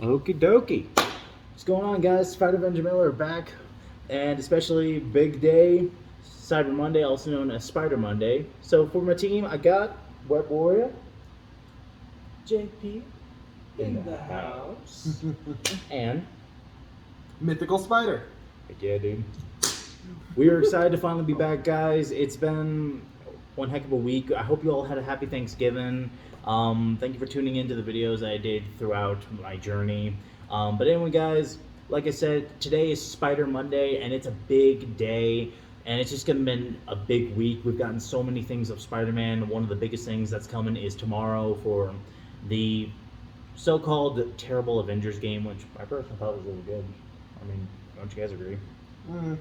Okie dokie. What's going on, guys? Spider Avenger Miller back, and especially big day, Cyber Monday, also known as Spider Monday. So for my team, I got Web Warrior, JP in the house, and Mythical Spider. yeah, dude. We are excited to finally be back, guys. It's been one heck of a week. I hope you all had a happy Thanksgiving. Thank you for tuning into the videos I did throughout my journey. But anyway, guys, like I said, today is Spider Monday, and it's a big day, and it's just gonna be a big week. We've gotten so many things of Spider-Man. One of the biggest things that's coming is tomorrow for the so-called terrible Avengers game, which I personally thought was really good. I mean, don't you guys agree?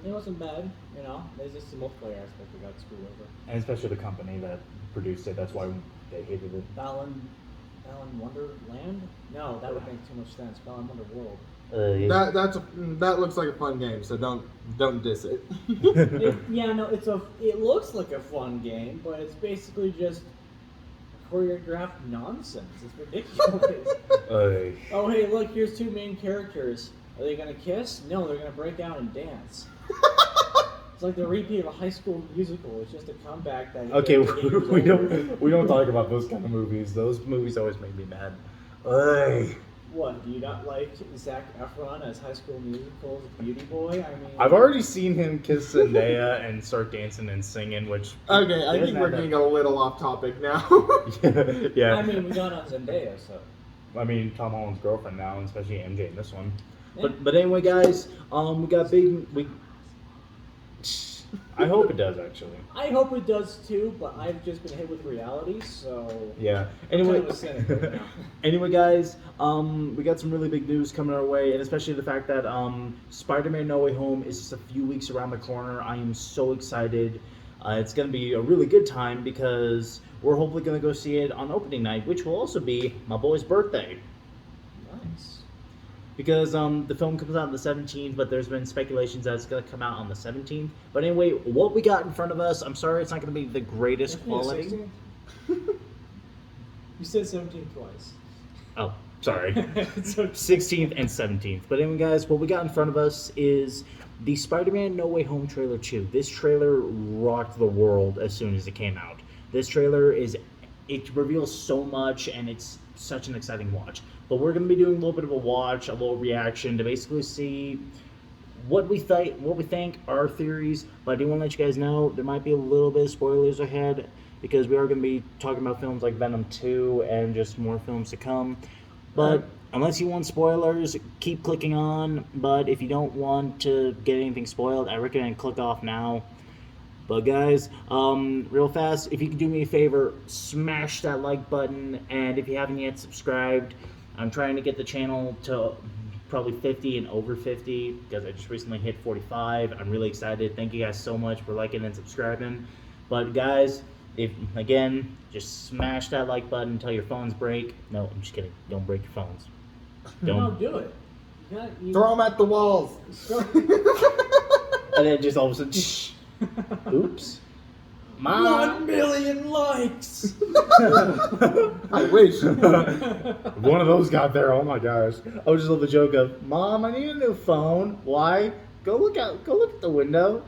It wasn't bad, you know. There's just the multiplayer aspect we got screwed over. And especially the company that produced it. That's why they hated it. Balan Wonderland? No, that would make too much sense. Balan Wonderworld. Yeah. That looks like a fun game, so don't diss it. It looks like a fun game, but it's basically just choreographed nonsense. It's ridiculous. Oh, hey, look, here's two main characters. Are they gonna kiss? No, they're gonna break out and dance. It's like the repeat of a High School Musical. It's just a comeback that. Okay, we don't talk about those kind of movies. Those movies always make me mad. What? Do you not like Zac Efron as High School Musical's Beauty Boy? I mean, I've already seen him kiss Zendaya and start dancing and singing, which. Okay, I think we're getting a little off topic now. Yeah. I mean, we got on Zendaya, so. I mean, Tom Holland's girlfriend now, and especially MJ in this one. Yeah. But anyway, guys, we got big. I hope it does, actually. I hope it does too, but I've just been hit with reality, so. Yeah. I'm Anyway, kind of a cynic right now. Anyway, guys, we got some really big news coming our way, and especially the fact that Spider-Man: No Way Home is just a few weeks around the corner. I am so excited. It's going to be a really good time because we're hopefully going to go see it on opening night, which will also be my boy's birthday. Nice. Because the film comes out on the 17th, but there's been speculations that it's going to come out on the 17th. But anyway, what we got in front of us, I'm sorry it's not going to be the greatest quality. You said 17 twice. Oh, sorry. 16th and 17th. But anyway, guys, what we got in front of us is the Spider-Man No Way Home trailer 2. This trailer rocked the world as soon as it came out. This trailer it reveals so much, and it's such an exciting watch. But we're going to be doing a little bit of a watch, a little reaction to basically see what we think, our theories. But I do want to let you guys know there might be a little bit of spoilers ahead because we are going to be talking about films like Venom 2 and just more films to come. But unless you want spoilers, keep clicking on. But if you don't want to get anything spoiled, I recommend click off now. But guys, real fast, if you could do me a favor, smash that like button. And if you haven't yet subscribed, I'm trying to get the channel to probably 50 and over 50 because I just recently hit 45. I'm really excited. Thank you guys so much for liking and subscribing. But guys, just smash that like button until your phones break. No, I'm just kidding. Don't break your phones. No, do it. Throw them at the walls. And then just all of a sudden, shh. Oops. 1 million likes! I wish. One of those got there. Oh my gosh! I was just love the joke of, "Mom, I need a new phone. Why? Go look at the window."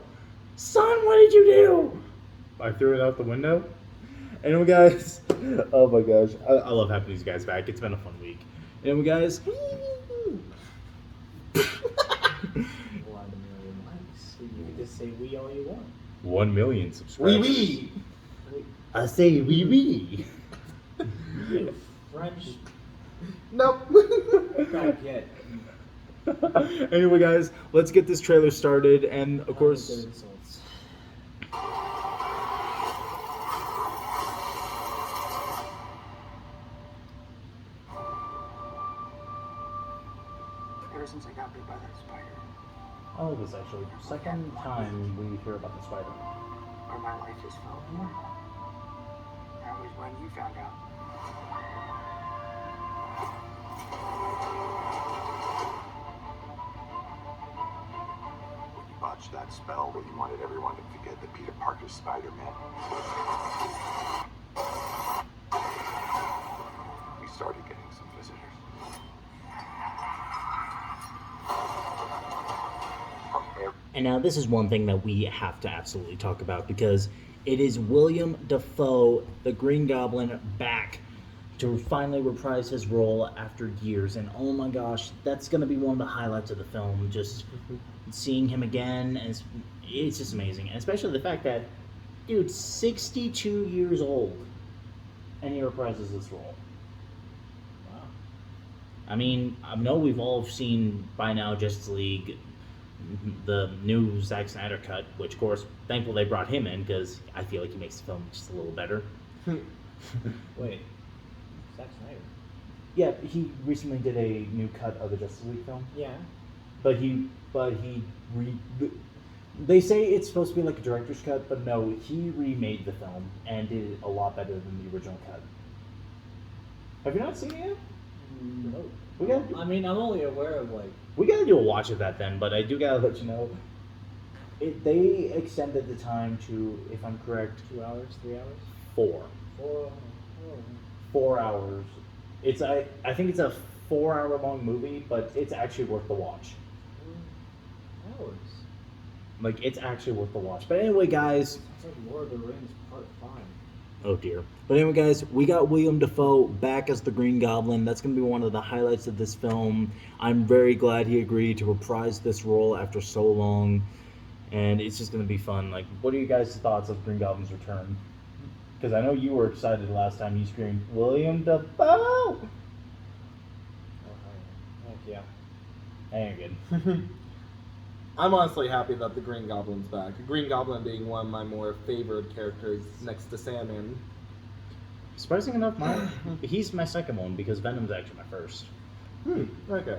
Son, what did you do? I threw it out the window. Anyway, guys. Oh my gosh! I love having these guys back. It's been a fun week. Anyway, guys. 1 million likes. You can just say we all you want. 1 million subscribers. Wee. I say wee wee. You French. Nope. Not yet. Anyway, guys, let's get this trailer started, and of course. Good insults. Ever since I got bit by that spider, Oh, this actually second time we hear about the spider. or my life just fell apart. That was when you found out. When you botched that spell where you wanted everyone to forget that Peter Parker's Spider-Man, we started getting some visitors. And now this is one thing that we have to absolutely talk about because it is William Dafoe, the Green Goblin, back to finally reprise his role after years. And oh my gosh, that's going to be one of the highlights of the film. Just seeing him again, and it's just amazing. And especially the fact that, dude, 62 years old, and he reprises this role. Wow. I mean, I know we've all seen by now Justice League, the new Zack Snyder cut, which, of course, thankful they brought him in because I feel like he makes the film just a little better. Wait, Zack Snyder? Yeah, he recently did a new cut of the Justice League film. Yeah. They say it's supposed to be like a director's cut, but no, he remade the film and did it a lot better than the original cut. Have you not seen it yet? No. I'm only aware of We gotta do a watch of that then, but I do gotta let you know. They extended the time to, if I'm correct, 2 hours, 3 hours? 4. 4. 4 hours. I think it's a 4-hour long movie, but it's actually worth the watch. 4 hours. It's actually worth the watch. But anyway, guys. Sounds like Lord of the Rings Part 5. Oh dear. But anyway, guys, we got William Dafoe back as the Green Goblin. That's going to be one of the highlights of this film. I'm very glad he agreed to reprise this role after so long. And it's just going to be fun. What are you guys' thoughts of Green Goblin's return? Because I know you were excited last time you screamed, William Dafoe! Oh, heck yeah. Hey, you're good. I'm honestly happy that the Green Goblin's back. The Green Goblin being one of my more favored characters next to Sandman. Surprising enough, he's my second one because Venom's actually my first. Okay.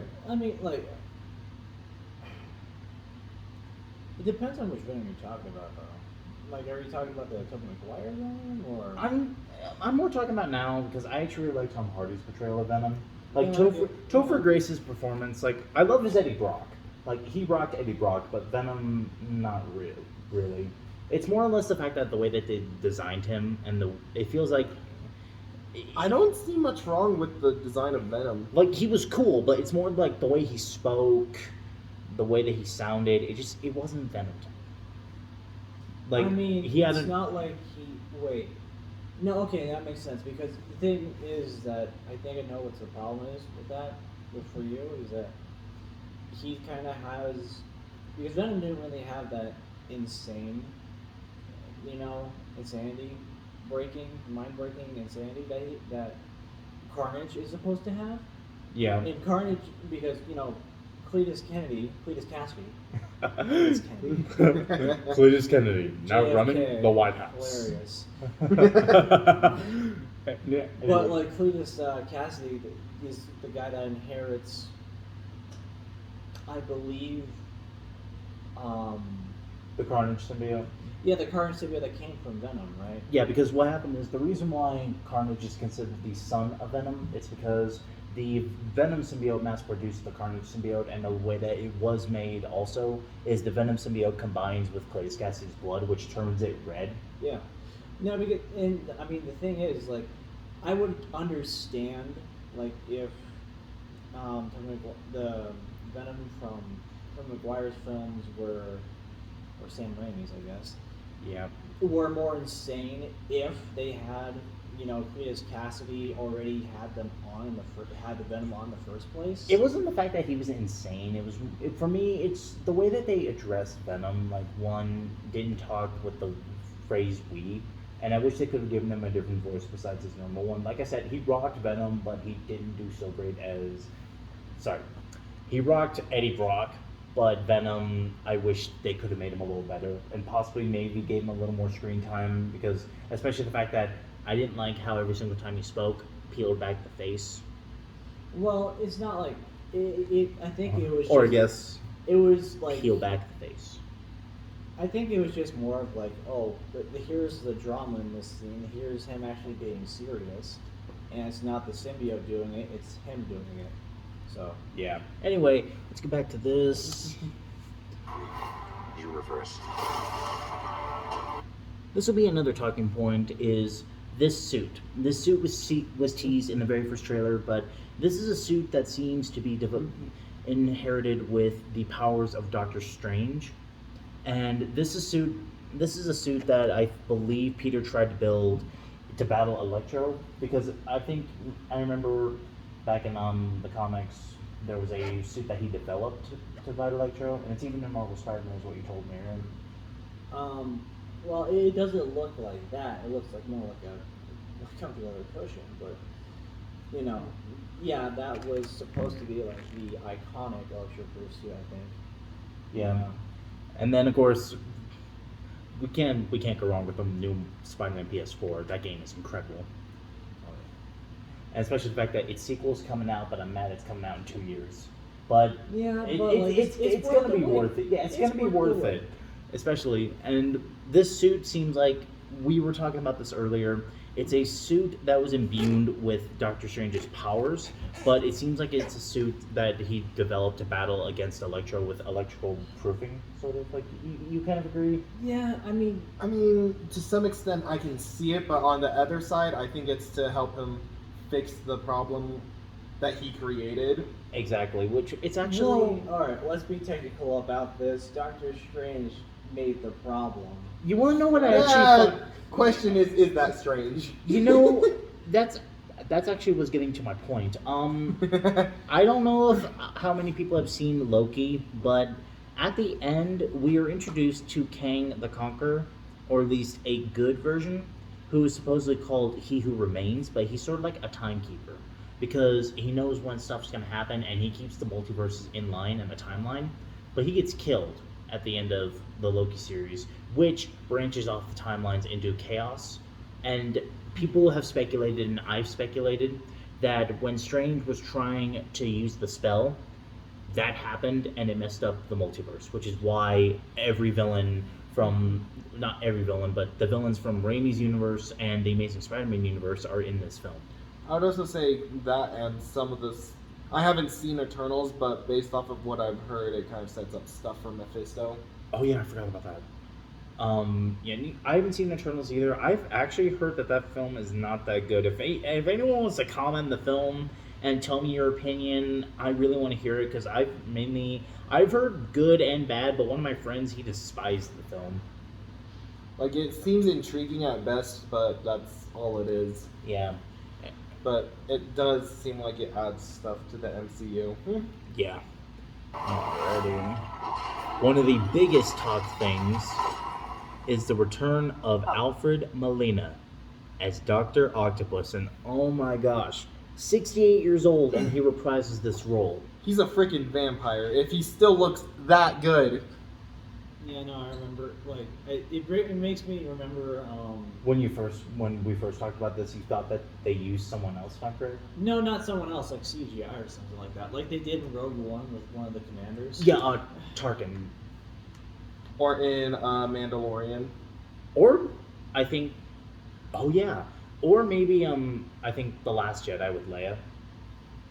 It depends on which Venom you're talking about, though. Are you talking about the Tobey Maguire Venom, or? I'm more talking about now because I actually really like Tom Hardy's portrayal of Venom. Yeah, Topher Grace's performance, I love his Eddie Brock. He rocked Eddie Brock, but Venom, not really. It's more or less the fact that the way that they designed him, and it feels like... I don't see much wrong with the design of Venom. He was cool, but it's more the way he spoke, the way that he sounded, it wasn't Venom. It's not like he... Wait. No, okay, that makes sense, because the thing is that I think I know what the problem is with that, for you, is that he kind of has... Because Venom didn't really have that insane, insanity breaking, mind-breaking insanity that Carnage is supposed to have. Yeah. And Carnage, because, Cletus Cassidy, Cletus Kennedy, now JFK, running the White House. Hilarious. Yeah, But Cletus Cassidy is the guy that inherits, I believe, the Carnage symbiote. Yeah, the Carnage symbiote that came from Venom, right? Yeah, because what happened is the reason why Carnage is considered the son of Venom, it's because the Venom symbiote mass-produced the Carnage symbiote, and the way that it was made also is the Venom symbiote combines with Cletus Cassidy's blood, which turns it red. Yeah. No, because, the thing is, I would understand, if the Venom from Maguire's films or Sam Raimi's, I guess, Yeah. were more insane if they had, Cletus Cassidy already had them on had the Venom on in the first place. It wasn't the fact that he was insane. For me, it's the way that they addressed Venom. One didn't talk with the phrase "we," and I wish they could have given him a different voice besides his normal one. Like I said, he rocked Venom, but he didn't do so great as. Sorry, he rocked Eddie Brock. But Venom, I wish they could have made him a little better, and possibly maybe gave him a little more screen time, because especially the fact that I didn't like how every single time he spoke, peeled back the face. Well, it's not like I think it was. Or I guess it was peel back the face. I think it was just more of here's the drama in this scene. Here's him actually being serious, and it's not the symbiote doing it; it's him doing it. So yeah. Anyway, let's get back to this. You reverse. This will be another talking point. Is this suit? This suit was teased in the very first trailer, but this is a suit that seems to be inherited with the powers of Doctor Strange. And this is a suit that I believe Peter tried to build to battle Electro, because I remember back in the comics there was a suit that he developed to fight Electro, and it's even in Marvel Spider-Man is what you told me, right? Well, it doesn't look like that. It looks like more like a comfy leather cushion, but yeah, that was supposed to be like the iconic Electro-proof suit, I think. Yeah. And then of course we can't go wrong with the new Spider-Man PS4. That game is incredible. And especially the fact that its sequel's coming out, but I'm mad it's coming out in 2 years. But yeah, it's gonna be worth it. Yeah, it's gonna be worth it. Especially, and this suit seems like, we were talking about this earlier, it's a suit that was imbued with Doctor Strange's powers, but it seems like it's a suit that he developed to battle against Electro with electrical proofing, sort of. Like, you kind of agree? Yeah, I mean, to some extent I can see it, but on the other side, I think it's to help him fix the problem that he created. Exactly, which it's actually... Well, alright, let's be technical about this. Doctor Strange made the problem. You want to know what I actually thought? Question is that strange? You know, that's actually was getting to my point. I don't know how many people have seen Loki, but at the end we are introduced to Kang the Conqueror, or at least a good version, who is supposedly called He Who Remains, but he's sort of like a timekeeper, because he knows when stuff's going to happen and he keeps the multiverses in line and the timeline, but he gets killed at the end of the Loki series, which branches off the timelines into chaos. And people have speculated, and I've speculated, that when Strange was trying to use the spell, that happened and it messed up the multiverse, which is why every villain from, not every villain, but the villains from Raimi's universe and the Amazing Spider-Man universe are in this film. I would also say that, and some of this, I haven't seen Eternals, but based off of what I've heard, it kind of sets up stuff for Mephisto. Oh yeah, I forgot about that. Yeah, I haven't seen Eternals either. I've actually heard that film is not that good. If anyone wants to comment the film and tell me your opinion, I really want to hear it, because I've heard good and bad, but one of my friends, he despised the film. Like, it seems intriguing at best, but that's all it is. Yeah. But it does seem like it adds stuff to the MCU. Yeah. Alrighty. One of the biggest talk things is the return of Alfred Molina as Dr. Octopus, and oh my gosh, 68 years old and he reprises this role. He's a freaking vampire. If he still looks that good. Yeah, no, I remember. Like, it makes me remember. When we first talked about this, you thought that they used someone else, if I'm correct? No, not someone else, like CGI or something like that. Like they did in Rogue One with one of the commanders. Yeah, Tarkin. Or in Mandalorian. Or, I think, oh yeah, or maybe I think The Last Jedi with Leia.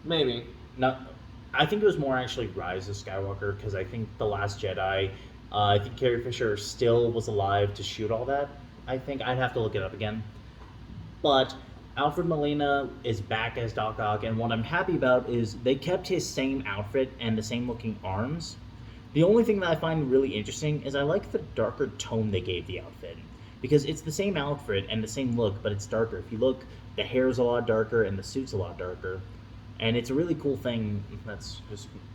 Maybe. I think it was more actually Rise of Skywalker, because I think The Last Jedi, I think Carrie Fisher still was alive to shoot all that. I think I'd have to look it up again. But Alfred Molina is back as Doc Ock, and what I'm happy about is they kept his same outfit and the same looking arms. The only thing that I find really interesting is I like the darker tone they gave the outfit, because it's the same outfit and the same look, but it's darker. If you look, the hair's a lot darker and the suit's a lot darker, and it's a really cool thing.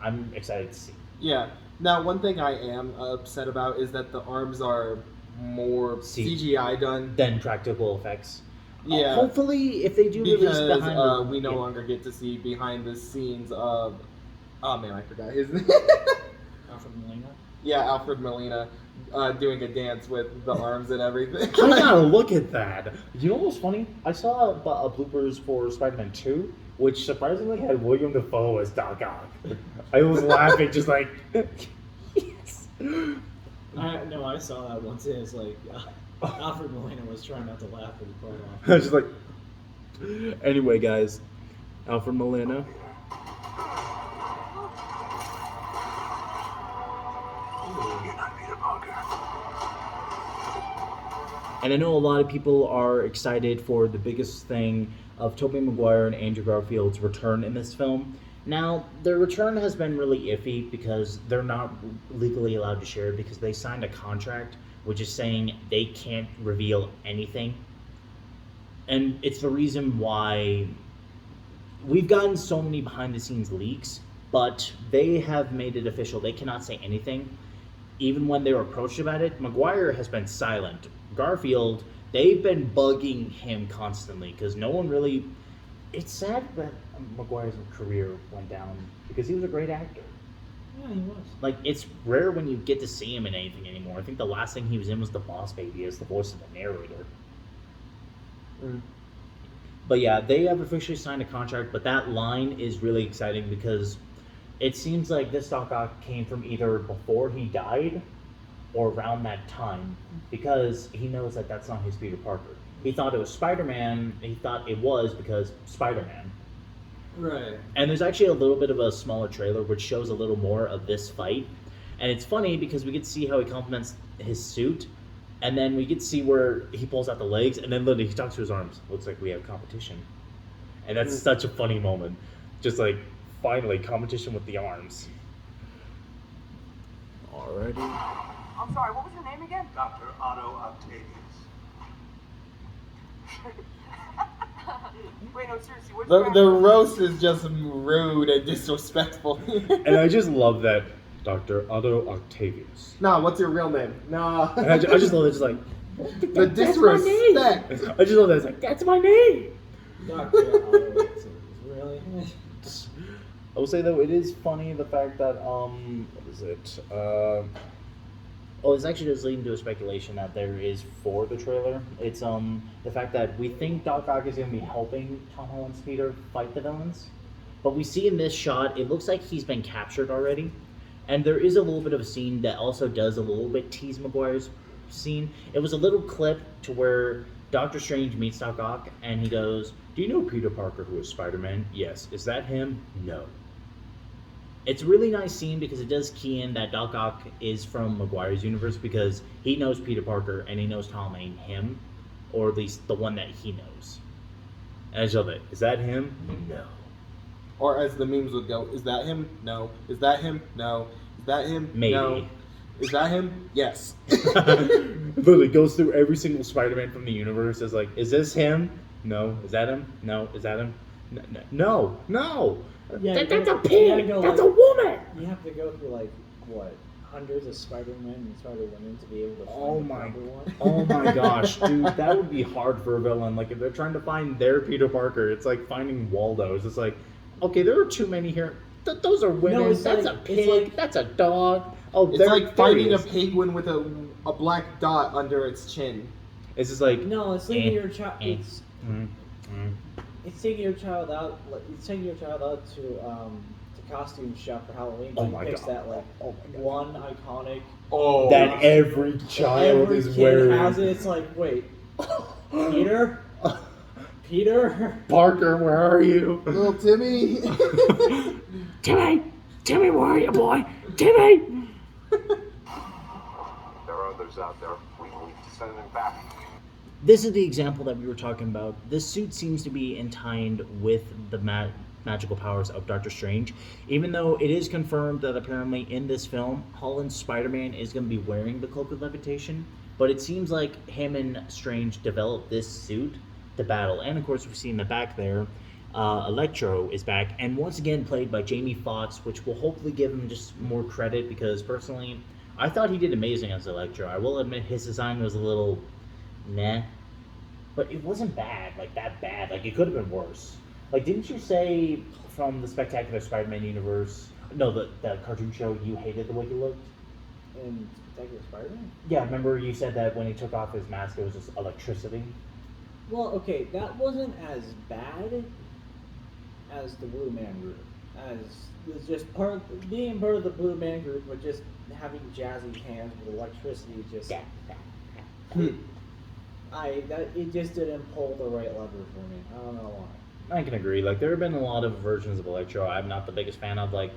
I'm excited to see. Yeah. Now, one thing I am upset about is that the arms are more CGI done than practical effects. Yeah. Hopefully, if they do release behind we no longer get to see behind the scenes of, oh man, I forgot his name. Alfred Molina? Yeah, Alfred Molina doing a dance with the arms and everything. I gotta look at that. You know what's funny? I saw a bloopers for Spider-Man 2, which surprisingly had William Dafoe as Doc Ock. I was laughing just like, yes. I saw that once, and it's like, Alfred Molina was trying not to laugh at the part off. I was just like, anyway guys, Alfred Molina. And I know a lot of people are excited for the biggest thing of Tobey Maguire and Andrew Garfield's return in this film. Now, their return has been really iffy because they're not legally allowed to share it because they signed a contract which is saying they can't reveal anything. And it's the reason why we've gotten so many behind the scenes leaks, but they have made it official. They cannot say anything. Even when they were approached about it, Maguire has been silent. Garfield, they've been bugging him constantly because no one really... It's sad that Maguire's career went down because he was a great actor. Yeah, he was. Like, it's rare when you get to see him in anything anymore. I think the last thing he was in was The Boss Baby as the voice of the narrator. But yeah, they have officially signed a contract, but that line is really exciting because it seems like this Doc Ock came from either before he died or around that time because he knows that that's not his Peter Parker. He thought it was Spider-Man. He thought it was because Spider-Man. Right. And there's actually a little bit of a smaller trailer which shows a little more of this fight. And it's funny because we get to see how he complements his suit. And then we get to see where he pulls out the legs. And then literally he talks to his arms. Looks like we have competition. And that's such a funny moment. Just like, finally, competition with the arms. Alrighty. I'm sorry, what was your name again? Dr. Otto Octavius. Wait, no, seriously, what's The roast is just rude and disrespectful. And I just love that. Dr. Otto Octavius. Nah, what's your real name? Nah. And I just love it. Just like, The disrespect. I just love that. It's like, that's my name. Dr. Otto, really? I will say though, it is funny the fact that what is it? It's actually just leading to a speculation that there is for the trailer. It's the fact that we think Doc Ock is going to be helping Tom Holland's Peter fight the villains, but we see in this shot it looks like he's been captured already, and there is a little bit of a scene that also does a little bit tease Maguire's scene. It was a little clip to where Doctor Strange meets Doc Ock, and he goes, "Do you know Peter Parker who is Spider-Man?" "Yes." "Is that him?" "No." It's a really nice scene because it does key in that Doc Ock is from Maguire's universe because he knows Peter Parker and he knows Tom ain't him, or at least the one that he knows. And I just love it. Is that him? No. Or as the memes would go, is that him? No. Is that him? No. Is that him? Maybe. No. Is that him? Yes. Literally goes through every single Spider-Man from the universe. Is like, is this him? No. Is that him? No. Is that him? No. No. Yeah, That's a pig. That's a woman. You have to go through like what, hundreds of Spider-Men and Spider-Women to be able to find Oh the my, proper one. oh my gosh, dude, that would be hard for a villain. Like if they're trying to find their Peter Parker, it's like finding Waldo's. It's like, okay, there are too many here. Those are women. No, it's that's like- a it's pig. like- That's a dog. Oh, It's there, like there finding he a is. penguin with a black dot under its chin. It's just like No, it's taking your child. mm. It's taking your child out. It's taking your child out to costume shop for Halloween. Oh He my picks God. that like Oh my God. one iconic. Oh. that every child Every is kid wearing. has it. It's like, wait, Peter, Peter. Parker, where are you? Little Timmy. Timmy, where are you, boy? Timmy. There are others out there. We need to send them back. This is the example that we were talking about. This suit seems to be entwined with the magical powers of Doctor Strange, even though it is confirmed that apparently in this film, Holland's Spider-Man is going to be wearing the Cloak of Levitation, but it seems like him and Strange developed this suit to battle. And of course, we see in the back there, Electro is back, and once again played by Jamie Foxx, which will hopefully give him just more credit, because personally, I thought he did amazing as Electro. I will admit his design was a little meh, but it wasn't bad, like that bad. Like it could have been worse. Like, didn't you say from the Spectacular Spider-Man universe, no, the cartoon show, you hated the way he looked? And Spectacular Spider-Man? Yeah, remember you said that when he took off his mask, it was just electricity? Well, okay, that wasn't as bad as the Blue Man group. As it's just being part of the Blue Man group, but just having jazzy hands with electricity, just Yeah. it just didn't pull the right lever for me. I don't know why. I can agree. Like, there have been a lot of versions of Electro I'm not the biggest fan of. Like,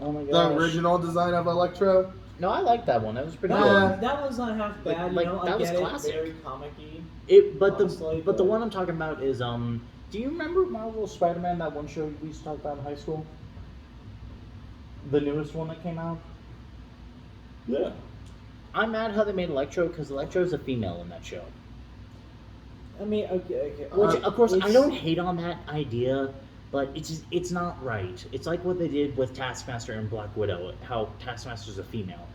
oh my The gosh. original design of Electro. No, I like that one. That was pretty Yeah. That was not half bad. Like, you know, that I was get classic. it, very comic-y. good. But Honestly, the one I'm talking about is, do you remember Marvel's Spider-Man, that one show we used to talk about in high school? The newest one that came out? Yeah. I'm mad how they made Electro, because Electro's a female in that show. I mean, okay. Which, of course, I it's- don't hate on that idea, but it's not right. It's like what they did with Taskmaster and Black Widow, how Taskmaster's a female.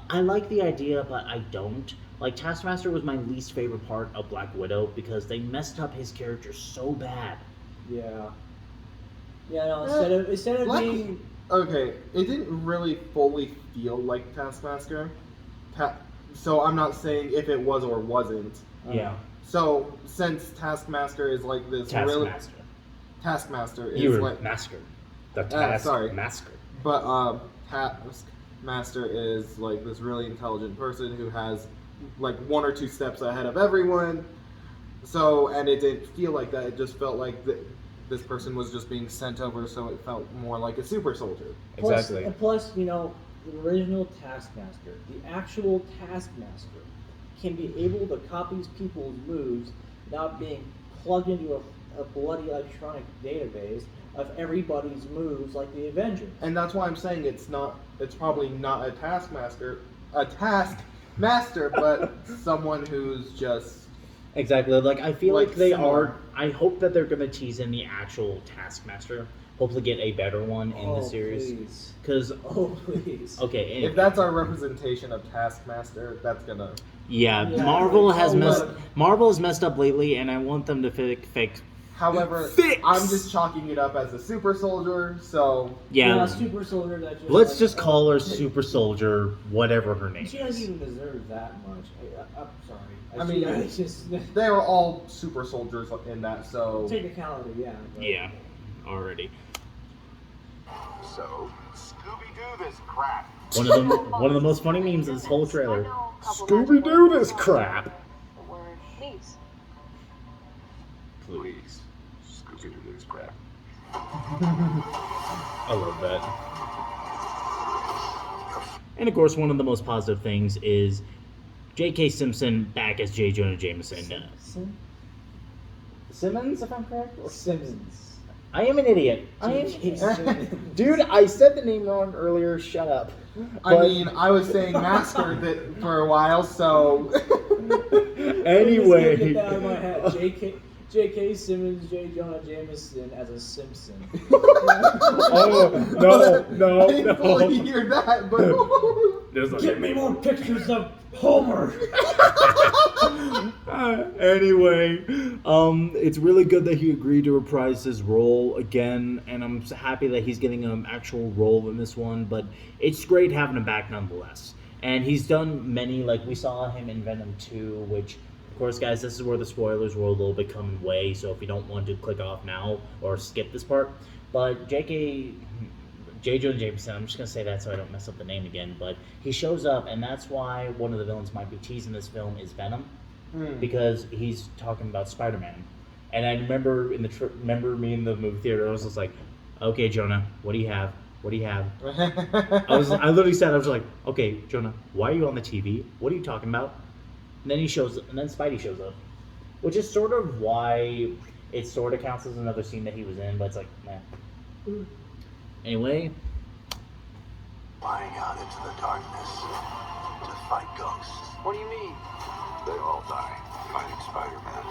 I like the idea, but I don't. Like, Taskmaster was my least favorite part of Black Widow because they messed up his character so bad. Yeah. Yeah, no, instead of Black- being... Okay, it didn't really fully feel like Taskmaster. So I'm not saying if it was or wasn't. Yeah. So since Taskmaster is like this really Taskmaster is You were like Masker. The sorry. Taskmaster. but Taskmaster is like this really intelligent person who has like one or two steps ahead of everyone. So and it didn't feel like that. It just felt like this person was just being sent over, so it felt more like a super soldier. Exactly. Plus, you know, the original Taskmaster, the actual Taskmaster, can be able to copy people's moves without being plugged into a bloody electronic database of everybody's moves like the Avengers. And that's why I'm saying it's probably not a taskmaster, but someone who's just Exactly. Like, I feel Like like they similar. are. I hope that they're gonna tease in the actual Taskmaster. Hopefully, get a better one in the series. Please. Because Oh, please. okay, if that's our representation of Taskmaster, that's gonna yeah, Yeah, Marvel like, has oh, messed. look. Marvel has messed up lately, and I want them to fix. However, Fix! I'm just chalking it up as a super soldier, so Yeah, Super Soldier that just... let's like, just call her Super Soldier, whatever her name She doesn't is. even deserve that much. I'm sorry. I mean, it's just... they are all super soldiers in that, so Technicality, yeah. But Yeah, already. So, Scooby-Doo this crap. One of the most funny memes of this whole trailer. Scooby-Doo this crap. The word please. Please, Scooby-Doo this crap. I love that. And of course, one of the most positive things is J.K. Simpson back as J. Jonah Jameson. Simmons, if I'm correct? Or Simmons. I am an idiot. I am. J.K. Simmons. Dude, I said the name wrong earlier. Shut up. I But- mean, I was saying Master for a while, so Anyway. Get that out of my head. J.K. Simmons, J. Jonah Jameson as a Simpson. Oh, no, I didn't fully hear that, but Get me more pictures of Homer. Anyway, it's really good that he agreed to reprise his role again, and I'm so happy that he's getting an actual role in this one, but it's great having him back nonetheless. And he's done many, like we saw him in Venom 2, which, of course, guys, this is where the spoilers will a little bit come in way, so if you don't want to click off now or skip this part. But J. Jonah Jameson, I'm just going to say that so I don't mess up the name again, but he shows up, and that's why one of the villains might be teasing this film is Venom, because he's talking about Spider-Man. And I remember remember me in the movie theater, I was just like, okay, Jonah, what do you have? What do you have? I literally said, I was like, okay, Jonah, why are you on the TV? What are you talking about? And then then Spidey shows up, which is sort of why it sort of counts as another scene that he was in, but it's like, nah. Anyway, Flying out into the darkness to fight ghosts. What do you mean? They all die fighting Spider-Man.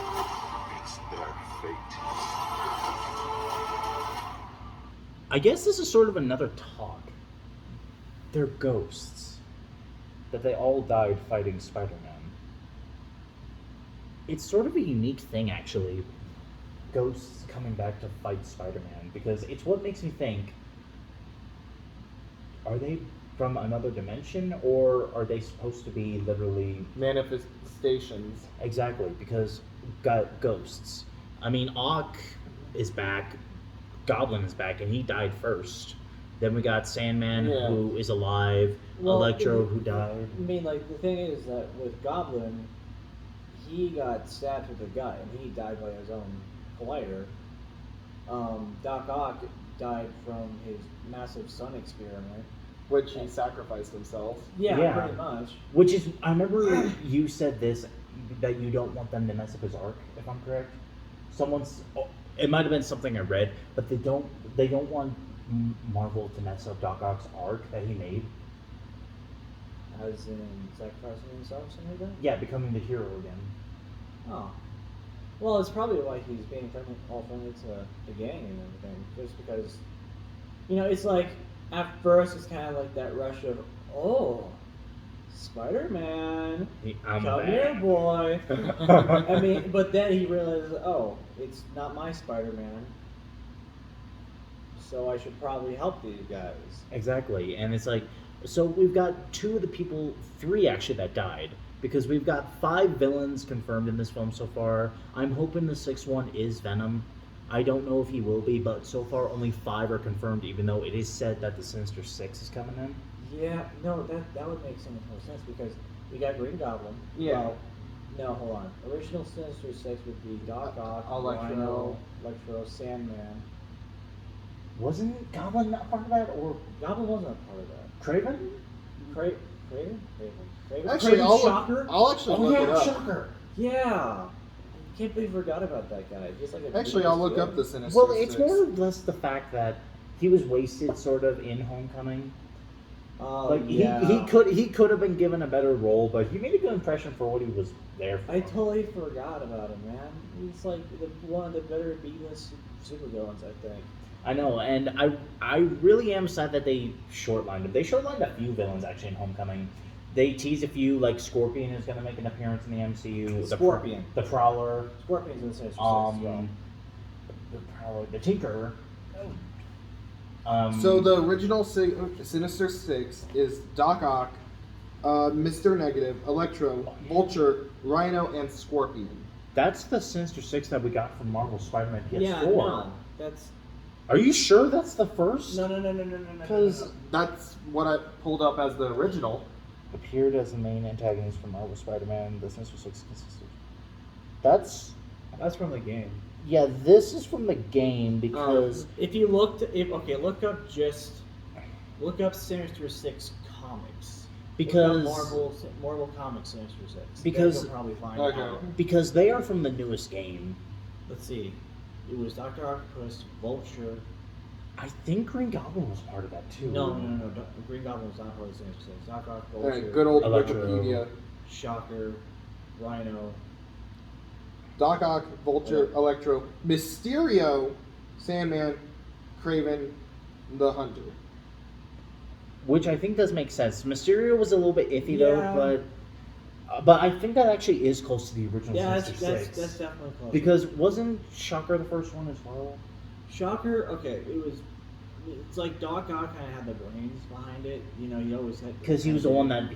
It's their fate. I guess this is sort of another talk. They're ghosts. That they all died fighting Spider-Man. It's sort of a unique thing, actually. Ghosts coming back to fight Spider-Man, because it's what makes me think, are they from another dimension, or are they supposed to be literally... manifestations. Exactly, because got ghosts. I mean, Ock is back, Goblin is back, and he died first. Then we got Sandman, who is alive, Electro, who died. I mean, like, the thing is that with Goblin, he got stabbed with a gun, and he died by his own collider. Doc Ock died from his massive sun experiment. Which he sacrificed himself. Yeah, pretty much. Which is, I remember you said this, that you don't want them to mess up his arc, if I'm correct. It might have been something I read, but they don't want Marvel to mess up Doc Ock's arc that he made. As in sacrificing himself, something like that? Yeah, becoming the hero again. Oh. Well, it's probably why he's being all friendly to the gang and everything. Just because, it's like, at first it's kind of like that rush of, oh, Spider-Man, I'm come back. here, boy. I mean, but then he realizes, oh, it's not my Spider-Man, so I should probably help these guys. Exactly, and it's like, so we've got 2 of the people, 3 actually, that died. Because we've got 5 villains confirmed in this film so far. I'm hoping the 6th one is Venom. I don't know if he will be, but so far only 5 are confirmed, even though it is said that the Sinister Six is coming in. Yeah, no, that would make so much more sense because we got Green Goblin. Yeah. Well, no, hold on. Original Sinister Six would be Doc Ock, Electro. Rhino, Electro, Sandman. Wasn't Goblin not part of that, or Goblin wasn't a part of that. Craven? Craven? Actually, Craven Shocker? I'll actually Oh look yeah, it up. Shocker. Yeah. Can't believe we forgot about that guy. He's like a Actually, I'll look up the Sinister Well, it's Six. more or less the fact that he was wasted, sort of, in Homecoming. Like yeah. he could have been given a better role, but he made a good impression for what he was there for. I totally forgot about him, man. He's like one of the better B-list supervillains, I think. I know, and I really am sad that they shortlined him. They shortlined a few villains actually in Homecoming. They teased a few, like Scorpion is going to make an appearance in the MCU. Scorpion. The Prowler. Scorpion's in the Sinister Six as well. The Prowler, the Tinker. So the original Sinister Six is Doc Ock, Mr. Negative, Electro, Vulture, Rhino, and Scorpion. That's the Sinister Six that we got from Marvel Spider-Man PS4. Yeah, no, that's... Are you sure that's the first? No. Because That's what I pulled up as the original. appeared as the main antagonist for Marvel Spider-Man, the Sinister Six consisted. That's from the game. yeah. This is from the game because If you look up Sinister Six comics. Because- Look up Marvel Comics Sinister Six. Because- you'll probably find Okay. out. because they are from the newest game. Let's see. It was Dr. Octopus, Vulture. I think Green Goblin was part of that too. No. Green Goblin was not part of the Sinister Six. Dr. Octopus, Vulture, Alright, good old Electro. Wikipedia. Shocker, Rhino. Doc Ock, Vulture, Electro, Mysterio, Sandman, Craven, the Hunter. Which I think does make sense. Mysterio was a little bit iffy Yeah. though, but I think that actually is close to the original Yeah, Sinister Six. that's definitely close. Because wasn't Shocker the first one as well? Shocker, okay, it's like Doc Ock kind of had the brains behind it. He always had. Because he was the one that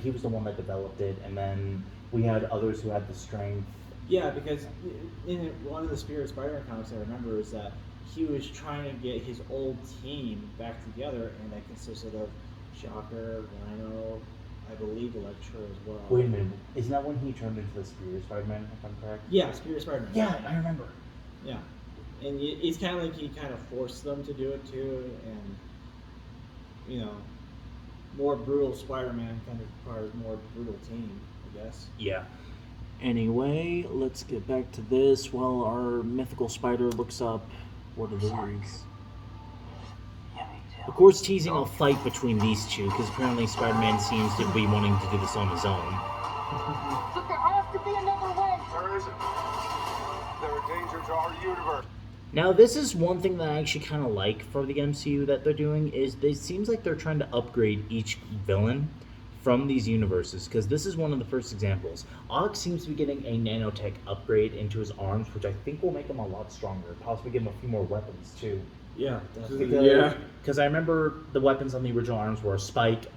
developed it, and then we had others who had the strength. Yeah, because in one of the Spirit Spider-Man comics I remember is that he was trying to get his old team back together, and that consisted of Shocker, Rhino, I believe Electro as well. Wait a minute, isn't that when he turned into the Spirit Spider-Man? If I'm correct. Yeah, Spirit Spider-Man. Yeah, I remember. Yeah, and it's kind of like he kind of forced them to do it too, and more brutal Spider-Man kind of requires more brutal team, I guess. Yeah. Anyway, let's get back to this while our mythical spider looks up what it is. Of course, teasing a fight between these two, because apparently Spider-Man seems to be wanting to do this on his own. But there has to be another way. There isn't. They're a danger to our universe. Now, this is one thing that I actually kind of like for the MCU that they're doing, is it seems like they're trying to upgrade each villain from these universes, because this is one of the first examples. Ock seems to be getting a nanotech upgrade into his arms, which I think will make him a lot stronger, possibly give him a few more weapons too. Yeah, Because I remember the weapons on the original arms were a spike,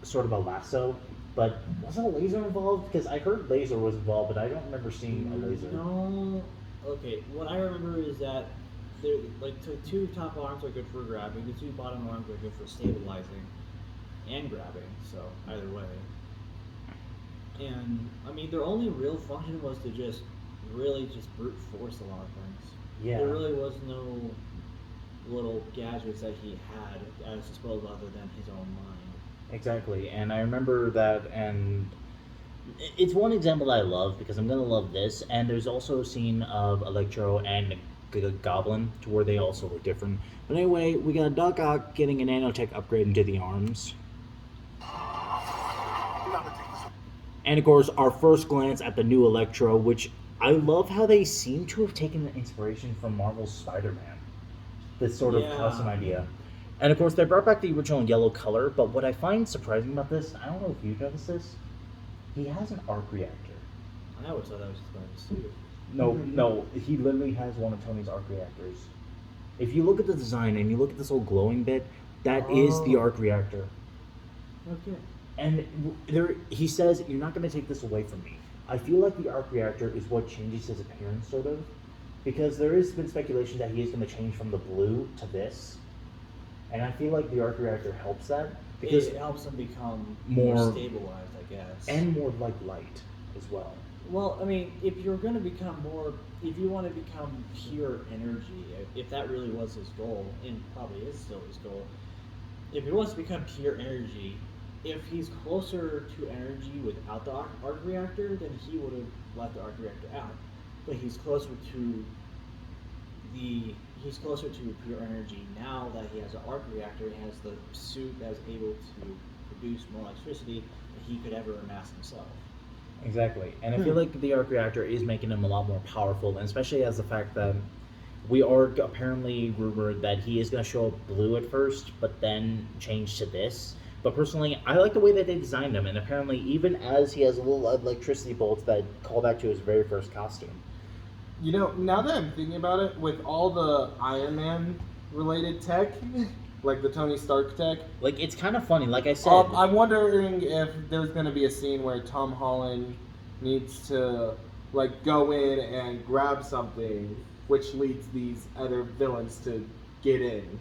sort of a lasso, but wasn't a laser involved? Because I heard laser was involved, but I don't remember seeing a laser. No. Okay, what I remember is that the two top arms are good for grabbing, the two bottom arms are good for stabilizing and grabbing, so either way. And I mean, their only real function was to just brute force a lot of things. Yeah. There really was no little gadgets that he had at his disposal other than his own mind. Exactly, and I remember that, and it's one example that I love, because I'm going to love this, and there's also a scene of Electro and Goblin, to where they also look different. But anyway, we got Doc Ock getting a nanotech upgrade into the arms. And of course, our first glance at the new Electro, which I love how they seem to have taken the inspiration from Marvel's Spider-Man. This sort of custom idea. And of course, they brought back the original yellow color, but what I find surprising about this, I don't know if you've noticed this, he has an arc reactor. I always thought that was just by the suit. No, he literally has one of Tony's arc reactors. If you look at the design and you look at this little glowing bit, that is the arc reactor. Okay. And he says, you're not going to take this away from me. I feel like the arc reactor is what changes his appearance, sort of. Because there has been speculation that he is going to change from the blue to this. And I feel like the arc reactor helps that. Because it helps him become more stabilized, I guess. And more like light as well. Well, I mean, if you want to become pure energy, if that really was his goal, and probably is still his goal, if he wants to become pure energy, if he's closer to energy without the arc reactor, then he would have left the arc reactor out. But he's closer to pure energy now that he has an arc reactor. He has the suit that's able to produce more electricity than he could ever amass himself. Exactly, and I feel like the arc reactor is making him a lot more powerful, and especially as the fact that we are apparently rumored that he is going to show up blue at first, but then change to this. But personally, I like the way that they designed him, and apparently even as he has a little electricity bolts that call back to his very first costume. You know, now that I'm thinking about it, with all the Iron Man related tech, like the Tony Stark tech, like, it's kind of funny, like I said. I'm wondering if there's going to be a scene where Tom Holland needs to, like, go in and grab something, which leads these other villains to get in.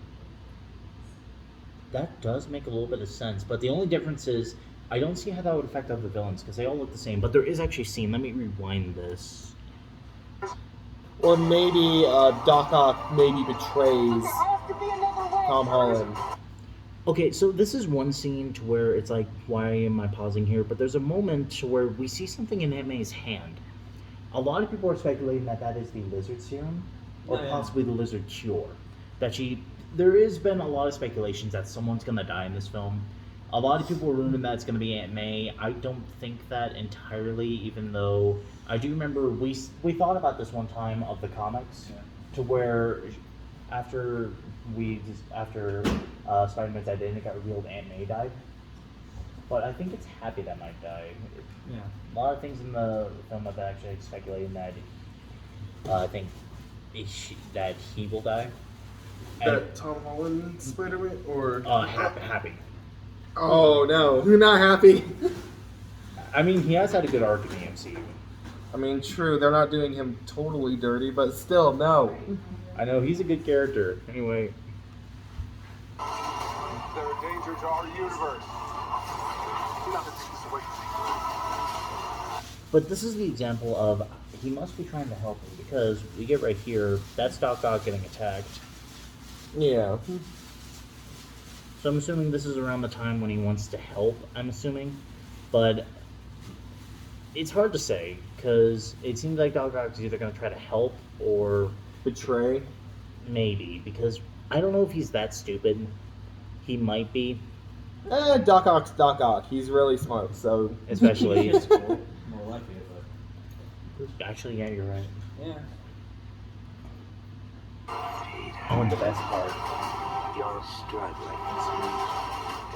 That does make a little bit of sense, but the only difference is I don't see how that would affect other villains, because they all look the same. But there is actually a scene. Let me rewind this. Or maybe Doc Ock maybe betrays Tom Holland. Okay, so this is one scene to where it's like, why am I pausing here? But there's a moment to where we see something in Aunt May's hand. A lot of people are speculating that that is the lizard serum, or possibly the lizard cure. There has been a lot of speculations that someone's going to die in this film. A lot of people are rumoring that it's going to be Aunt May. I don't think that entirely, even though I do remember we thought about this one time of the comics, to where after Spider-Man's identity got revealed, Aunt May died. But I think it's Happy that might die. Yeah. A lot of things in the film have actually speculating that I think that he will die. That Tom Holland Spider-Man? Or Happy. Oh no, you're not Happy. I mean, he has had a good arc in the MCU. I mean, true, they're not doing him totally dirty, but still, no. I know, he's a good character. Anyway. They're a danger to our universe. Do not take this away from me. But this is the example of he must be trying to help him, because we get right here, that's Doc Ock getting attacked. Yeah. So I'm assuming this is around the time when he wants to help, I'm assuming. But it's hard to say, because it seems like Doc Ock is either going to try to help or Betray? Maybe, because I don't know if he's that stupid. He might be. Doc Ock's Doc Ock. He's really smart, so... Especially... It's cool. More like it, but... Actually, yeah, you're right. Yeah. Oh, and the best part. You're struggling to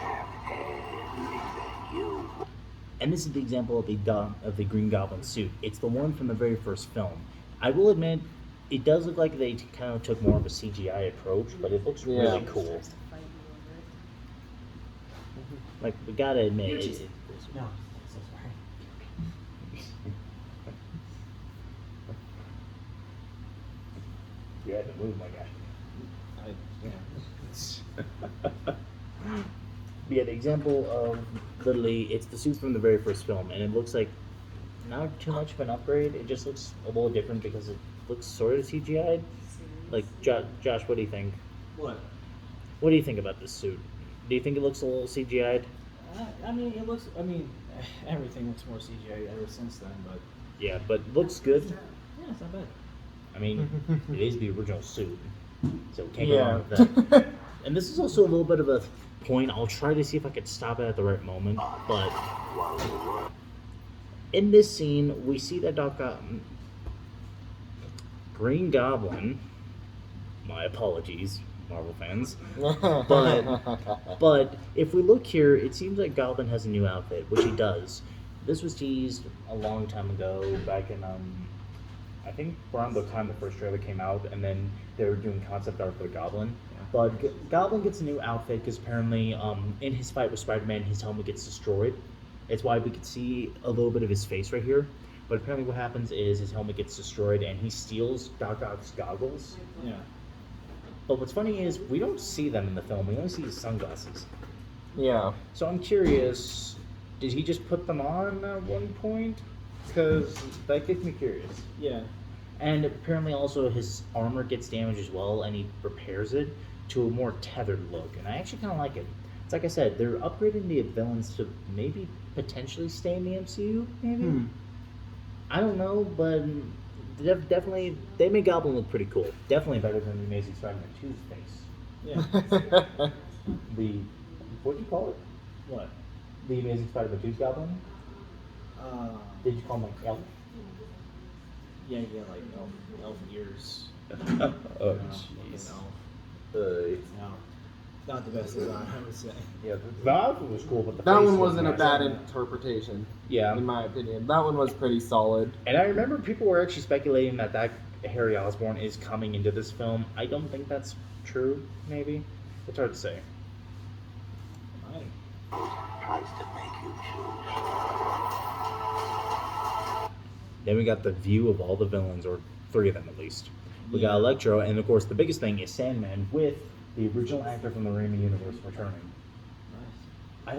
have everything you want. And this is the example of the Green Goblin suit. It's the one from the very first film. I will admit, it does look like they kind of took more of a CGI approach, but it looks really cool. Like, we gotta admit, No, so sorry. You had to move, my guy. Yeah, the example of literally, it's the suit from the very first film, and it looks like not too much of an upgrade. It just looks a little different because it looks sort of CGI'd. Like, Josh, what do you think? What? What do you think about this suit? Do you think it looks a little CGI'd? Everything looks more CGI ever since then, but... Yeah, but looks good. Yeah, it's not bad. I mean, it is the original suit, so can't go Yeah. wrong with that. And this is also a little bit of a point. I'll try to see if I could stop it at the right moment. But in this scene, we see that Green Goblin. My apologies, Marvel fans. But if we look here, it seems like Goblin has a new outfit, which he does. This was teased a long time ago, back in I think around the time the first trailer came out, and then they were doing concept art for the Goblin. But Goblin gets a new outfit because apparently, in his fight with Spider-Man, his helmet gets destroyed. It's why we could see a little bit of his face right here. But apparently, what happens is his helmet gets destroyed, and he steals Doc Ock's goggles. Yeah. But what's funny is we don't see them in the film. We only see his sunglasses. Yeah. So I'm curious, did he just put them on at one point? Because that gets me curious. Yeah. And apparently also his armor gets damaged as well, and he repairs it to a more tethered look. And I actually kind of like it. It's like I said, they're upgrading the villains to maybe potentially stay in the MCU, maybe? I don't know, but definitely, they made Goblin look pretty cool. Definitely better than the Amazing Spider-Man 2's face. Yeah. What'd you call it? What? The Amazing Spider-Man 2's Goblin? Did you call him like elf? Yeah, you get like elf ears. Oh, jeez. No, Not the best design, I would say. yeah, the outfit was cool, but the That face one wasn't a nice. bad interpretation, Yeah, in my opinion. That one was pretty solid. and I remember people were actually speculating that Harry Osborn is coming into this film. I don't think that's true. Maybe it's hard to say. Right. Tries to make you choose. Then we got the view of all the villains, or 3 of them at least. We got Electro, and of course the biggest thing is Sandman with the original actor from the Raimi universe returning. Nice.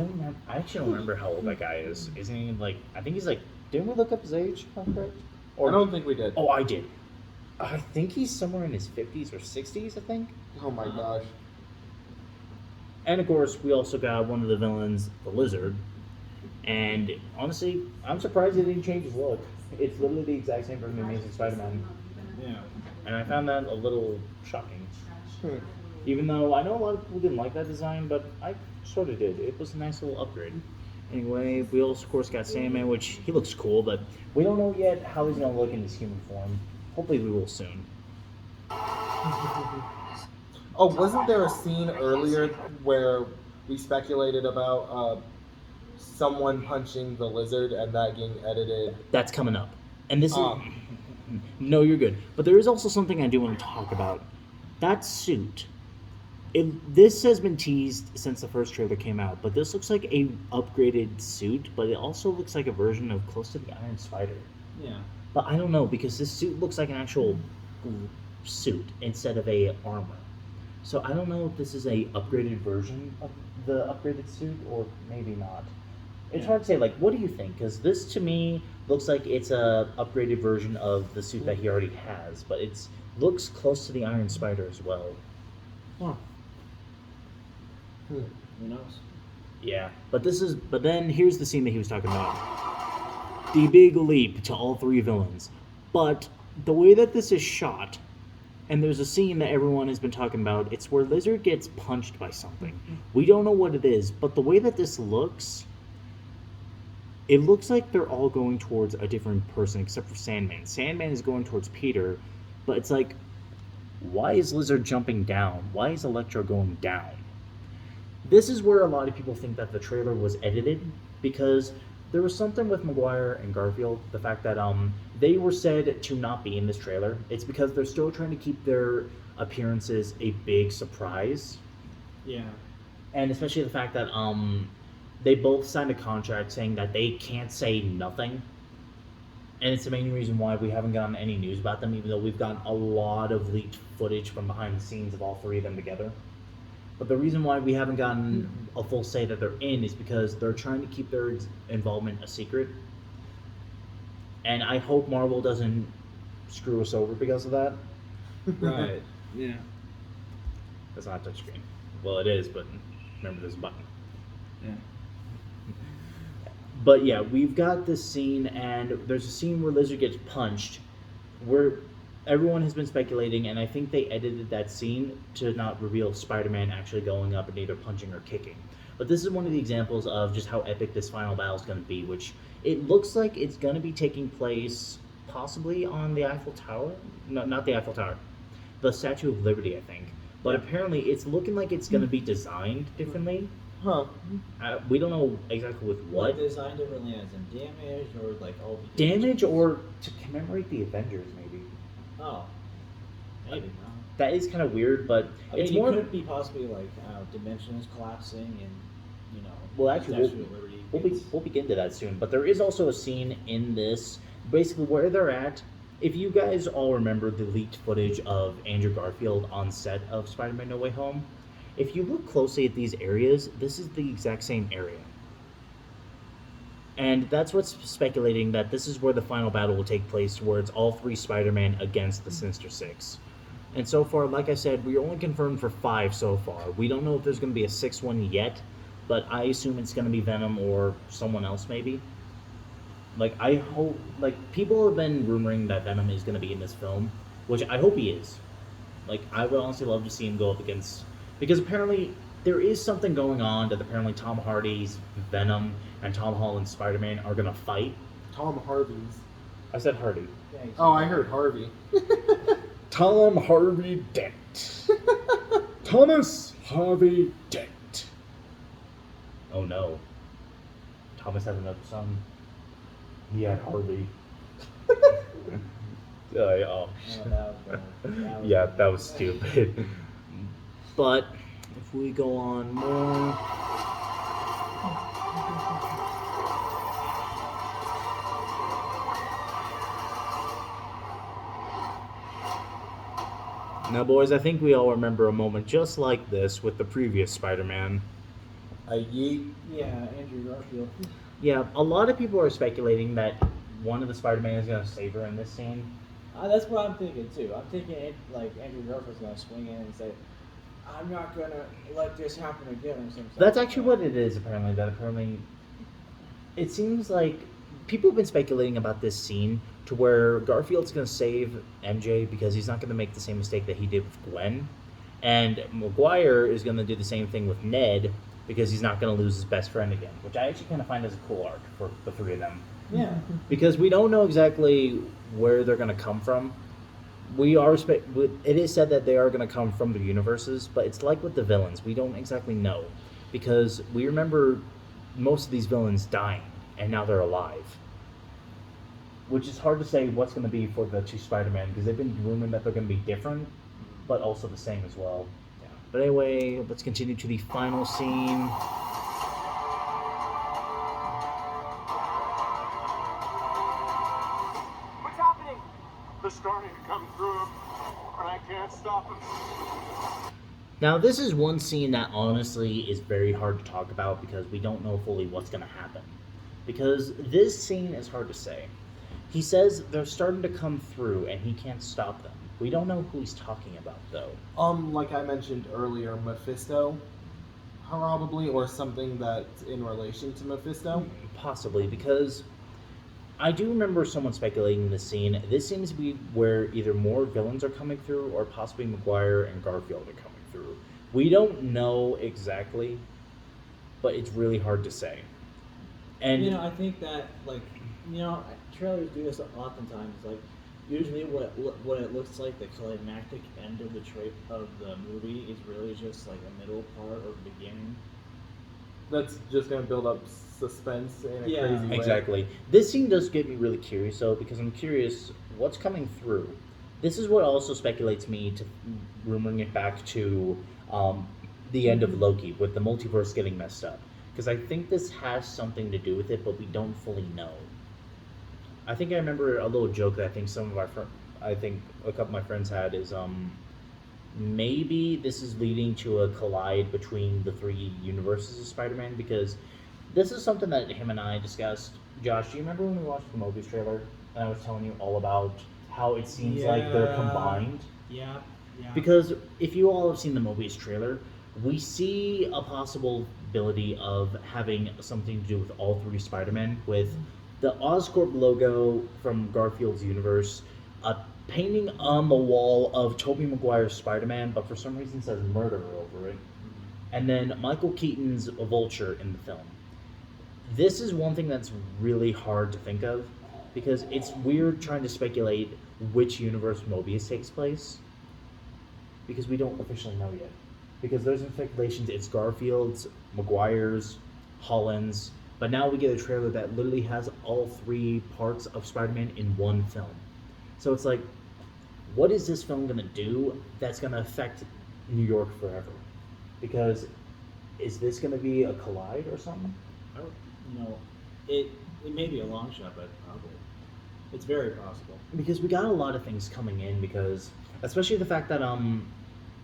I actually don't remember how old that guy is. Isn't he like? I think he's like. Didn't we look up his age? If I'm correct? I don't think we did. Oh, I did. I think he's somewhere in his 50s or 60s. I think. Oh my gosh. And of course, we also got one of the villains, the Lizard. And honestly, I'm surprised he didn't change his look. It's literally the exact same from the Amazing Spider-Man. Yeah. And I found that a little shocking. Even though I know a lot of people didn't like that design, but I sort of did. It was a nice little upgrade. Anyway, we also, of course, got Sandman, which he looks cool, but we don't know yet how he's going to look in his human form. Hopefully we will soon. Oh, wasn't there a scene earlier where we speculated about someone punching the Lizard and that getting edited? That's coming up. And this is... No, you're good. But there is also something I do want to talk about. That suit. This has been teased since the first trailer came out, but this looks like a upgraded suit, but it also looks like a version of close to the Iron Spider. Yeah. But I don't know, because this suit looks like an actual suit instead of a armor. So I don't know if this is a upgraded version of the upgraded suit, or maybe not. It's hard to say. Like, what do you think? Because this, to me, looks like it's a upgraded version of the suit that he already has, but it's looks close to the Iron Spider as well. Huh. Who knows? Yeah, but then here's the scene that he was talking about. The big leap to all 3 villains. But the way that this is shot, and there's a scene that everyone has been talking about, it's where Lizard gets punched by something. We don't know what it is, but the way that this looks, it looks like they're all going towards a different person except for Sandman. Sandman is going towards Peter, but it's like, why is Lizard jumping down? Why is Electro going down? This is where a lot of people think that the trailer was edited, because there was something with Maguire and Garfield, the fact that they were said to not be in this trailer. It's because they're still trying to keep their appearances a big surprise. Yeah. And especially the fact that they both signed a contract saying that they can't say nothing. And it's the main reason why we haven't gotten any news about them, even though we've gotten a lot of leaked footage from behind the scenes of all 3 of them together. But the reason why we haven't gotten a full say that they're in is because they're trying to keep their involvement a secret. And I hope Marvel doesn't screw us over because of that. Right. Yeah. That's not a touchscreen. Well, it is, but remember there's a button. Yeah. But yeah, we've got this scene, and there's a scene where Lizard gets punched. everyone has been speculating, and I think they edited that scene to not reveal Spider-Man actually going up and either punching or kicking. But this is one of the examples of just how epic this final battle is going to be, which it looks like it's going to be taking place possibly on the Eiffel Tower. No, not the Eiffel Tower. The Statue of Liberty, I think. But apparently it's looking like it's going to be designed differently. Huh. We don't know exactly with what. Like designed differently as in damage or like all the Damage or to commemorate the Avengers, maybe. Oh. Maybe not. That is kind of weird, but I it's mean, more. it could be possibly like dimensions collapsing and Well, actually, Statue of Liberty. we'll begin to that soon. But there is also a scene in this, basically where they're at. If you guys all remember the leaked footage of Andrew Garfield on set of Spider-Man No Way Home, if you look closely at these areas, this is the exact same area. And that's what's speculating that this is where the final battle will take place, where it's all three Spider-Man against the Sinister Six. And so far, like I said, we're only confirmed for 5 so far. We don't know if there's going to be a 6th one yet, but I assume it's going to be Venom or someone else maybe. Like, I hope, like, people have been rumoring that Venom is going to be in this film, which I hope he is. Like, I would honestly love to see him go up against, because apparently there is something going on that apparently Tom Hardy's Venom and Tom Holland's Spider-Man are going to fight. Tom Hardy's. I said Hardy. Oh, I heard Harvey. Tom Harvey Dent. Thomas Harvey Dent. Oh no. Thomas had another son. He had Harvey. Yeah, that was stupid. But if we go on more. Now, boys, I think we all remember a moment just like this with the previous Spider-Man. A yeet. Yeah, Andrew Garfield. Yeah, a lot of people are speculating that one of the Spider-Man is going to save her in this scene. That's what I'm thinking too. I'm thinking like Andrew Garfield's gonna swing in and say, "I'm not gonna let this happen again," or something. That's actually what it is, apparently. That apparently, it seems like people have been speculating about this scene to where Garfield's going to save MJ because he's not going to make the same mistake that he did with Gwen, and Maguire is going to do the same thing with Ned because he's not going to lose his best friend again, which I actually kind of find as a cool arc for the three of them. Yeah. Because we don't know exactly where they're going to come from. It is said that they are going to come from the universes, but it's like with the villains. We don't exactly know. Because we remember most of these villains dying, and now they're alive. Which is hard to say what's going to be for the two Spider-Man, because they've been rumored that they're going to be different, but also the same as well. Yeah. But anyway, let's continue to the final scene. They're starting to come through, and I can't stop them. Now, this is one scene that honestly is very hard to talk about because we don't know fully what's going to happen. Because this scene is hard to say. He says they're starting to come through and he can't stop them. We don't know who he's talking about, though. Like I mentioned earlier, Mephisto, probably, or something that's in relation to Mephisto. Possibly, because I do remember someone speculating this scene. This seems to be where either more villains are coming through or possibly Maguire and Garfield are coming through. We don't know exactly, but it's really hard to say. And I think that trailers do this oftentimes. Like, usually what it looks like the climactic end of the movie is really just like a middle part or beginning. That's just gonna build up suspense in a crazy way. Exactly. This scene does get me really curious, though, because I'm curious what's coming through. This is what also speculates me to rumoring it back to the end of Loki, with the multiverse getting messed up. Because I think this has something to do with it, but we don't fully know. I think I remember a little joke that I think a couple of my friends had is maybe this is leading to a collide between the three universes of Spider-Man, because this is something that him and I discussed. Josh, do you remember when we watched the Mobius trailer and I was telling you all about how it seems like they're combined? Yeah. Because if you all have seen the Mobius trailer, we see a possibility of having something to do with all three Spider-Men, with the Oscorp logo from Garfield's universe, a painting on the wall of Tobey Maguire's Spider-Man, but for some reason says murderer over it. And then Michael Keaton's Vulture in the film. This is one thing that's really hard to think of, because it's weird trying to speculate which universe Mobius takes place, because we don't officially know yet. Because there's been speculations it's Garfield's, Maguire's, Holland's, but now we get a trailer that literally has all 3 parts of Spider-Man in one film. So it's like, what is this film going to do that's going to affect New York forever? Because is this going to be a collide or something? It may be a long shot, but probably. It's very possible. Because we got a lot of things coming in, because especially the fact that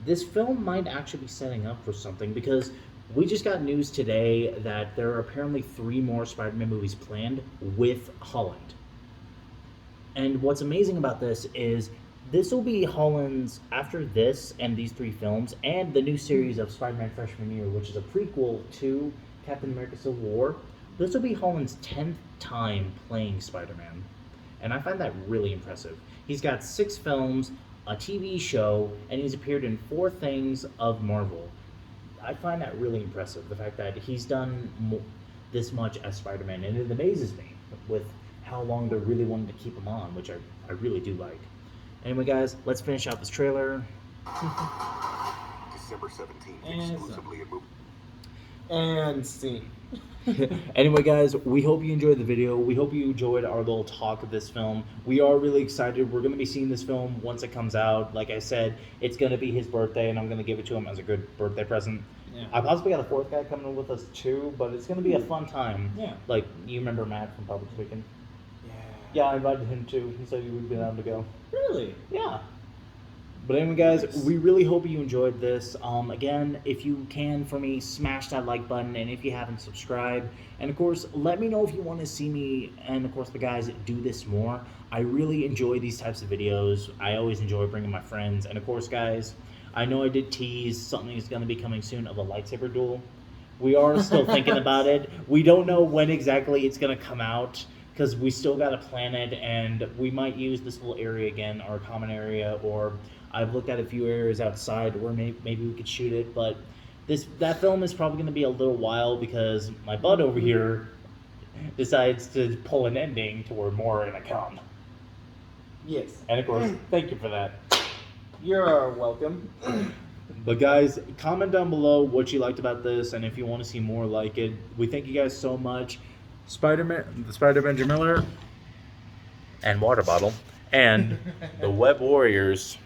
this film might actually be setting up for something, because we just got news today that there are apparently 3 more Spider-Man movies planned with Holland. And what's amazing about this is this will be Holland's, after this and these 3 films, and the new series of Spider-Man Freshman Year, which is a prequel to Captain America Civil War. This will be Holland's 10th time playing Spider-Man. And I find that really impressive. He's got 6 films, a TV show, and he's appeared in 4 things of Marvel. I find that really impressive, the fact that he's done this much as Spider-Man, and it amazes me with how long they're really wanting to keep him on, which I really do like. Anyway, guys, let's finish out this trailer. December 17th, exclusively at movie. And scene. Anyway, guys, we hope you enjoyed the video. We hope you enjoyed our little talk of this film. We are really excited. We're going to be seeing this film once it comes out. Like I said, it's going to be his birthday, and I'm going to give it to him as a good birthday present. Yeah. I possibly got a 4th guy coming with us too, but it's going to be a fun time. Yeah. Like, you remember Matt from Public Speaking? Yeah. Yeah, I invited him too. He said he would be down to go. Really? Yeah. But anyway, guys, Nice. we really hope you enjoyed this. Again, if you can, for me, smash that like button, and if you haven't, subscribe. And of course, let me know if you want to see me, and of course the guys, do this more. I really enjoy these types of videos. I always enjoy bringing my friends. And of course, guys, I know I did tease something is going to be coming soon of a lightsaber duel. We are still thinking about it. We don't know when exactly it's going to come out, because we still got to plan it, and we might use this little area again, our common area, or I've looked at a few areas outside where maybe we could shoot it, but that film is probably going to be a little while, because my bud over here decides to pull an ending to where more are going to come. Yes. And of course, thank you for that. You're welcome. But guys, comment down below what you liked about this, and if you want to see more like it. We thank you guys so much. Spider-Man, the Spider-Man Miller, and Water Bottle, and the Web Warriors.